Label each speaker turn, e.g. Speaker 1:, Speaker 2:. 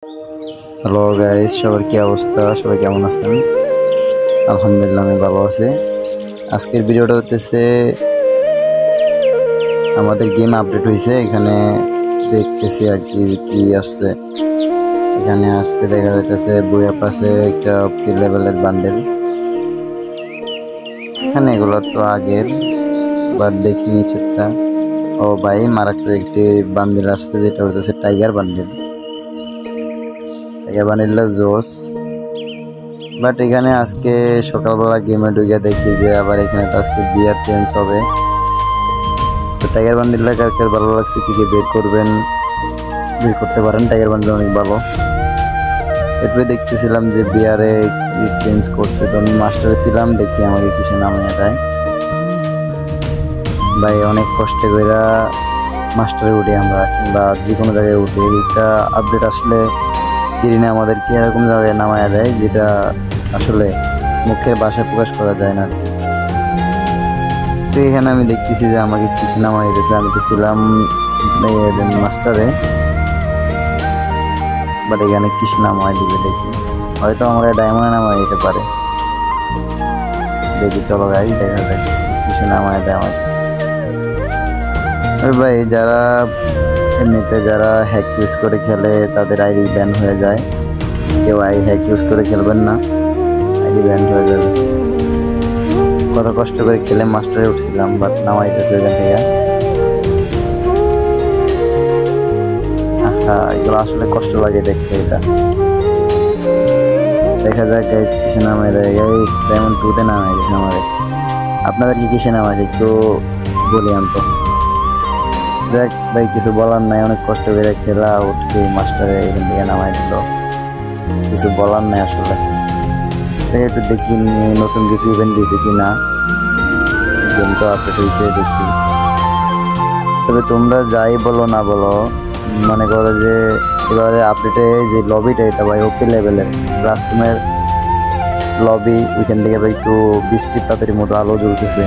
Speaker 1: Hello guys, সবার কি অবস্থা? সবাই কেমন আছেন? আলহামদুলিল্লাহ আমি ভালো আছি। আজকের ভিডিওটা হচ্ছে আমাদের গেম আপডেট হয়েছে। এখানে দেখতেছি আর কি কি আসছে। এখানে আসছে, দেখা যাইতেছে বইয়া পাশে একটা পি লেভেলের বান্ডেল। এখানে এগুলো তো আগের, বাট দেখিনি ছোট্টা। ও ভাই, মারাত্মক একটি বান্ডেল আসছে, যেটা হচ্ছে টাইগার বান্ডেল। টাইগার বান্ডেলটা জোস। বাট এখানে আজকে সকালবেলা গেমে ঢুকে দেখি যে আবার এখানে তো আজকে বিয়ার চেঞ্জ হবে। তো টাইগার বান্ডিলটা কার কার ভালো লাগছে, কি কি বের করবেন, বের করতে পারেন। টাইগার বান্ডিল অনেক ভালো। এরপরে দেখতেছিলাম যে বিয়ারে চেঞ্জ করছে, তো আমি মাস্টারে ছিলাম, দেখি আমাকে কিসে নামিয়ে দেয়। ভাই অনেক কষ্টে কইরা মাস্টারে উঠি আমরা, কিংবা যে কোনো জায়গায় উঠি। এটা আপডেট আসলে দিনে আমাদেরকে এরকম জায়গায় নামায়া দেয়, যেটা আসলে মুখের ভাষায় প্রকাশ করা যায় না আর কি। তো এখানে আমি দেখতেছি যে আমাকে কিসে নামাই দিতেছে। আমি তো ছিলাম মাস্টারে, বাট এখানে কিস নামাই দিবে দেখি। হয়তো আমার ডায়মন্ডে নামাই দিতে পারে। দেখি, চলো গাই দেখা যাক কিসে নামাই দেয় আমাকে। ভাই যারা এমনিতে যারা হ্যাক ইউজ করে খেলে, তাদের আইডি ব্যান হয়ে যায়। কেউ হ্যাক ইউজ করে খেলবেন না, আইডি ব্যান হয়ে যাবে। কত কষ্ট করে খেলে মাস্টারে উঠছিলাম, বাট নামাইতেছে ওখান থেকে। এগুলো আসলে কষ্ট লাগে দেখতে। এটা দেখা যাক গাইস কিসে নামাই দেয়। গাইস ডায়মন্ড 2 তে নামাই দিয়েছে আমাদের। আপনাদের কি কিসে নামাইছে একটু বলি তো। যাক ভাই, কিছু বলার নাই, অনেক কষ্ট করে খেলা উঠছি, মাস্টারে এখান থেকে নামাই দিল। কিছু বলার নাই আসলে। একটু দেখি নতুন কিছু ইভেন্ট দিয়েছে কিনা। গেম তো আপডেট হয়েছে, দেখি। তবে তোমরা যাই বলো না বলো, মনে করো যে এবারে আপডেটে যে লবিটা, এটা ভাই ওপি লেভেলের ক্লাসরুমের লবি। ওইখান থেকে ভাই একটু বৃষ্টির পাতের মতো আলো জ্বলতেছে।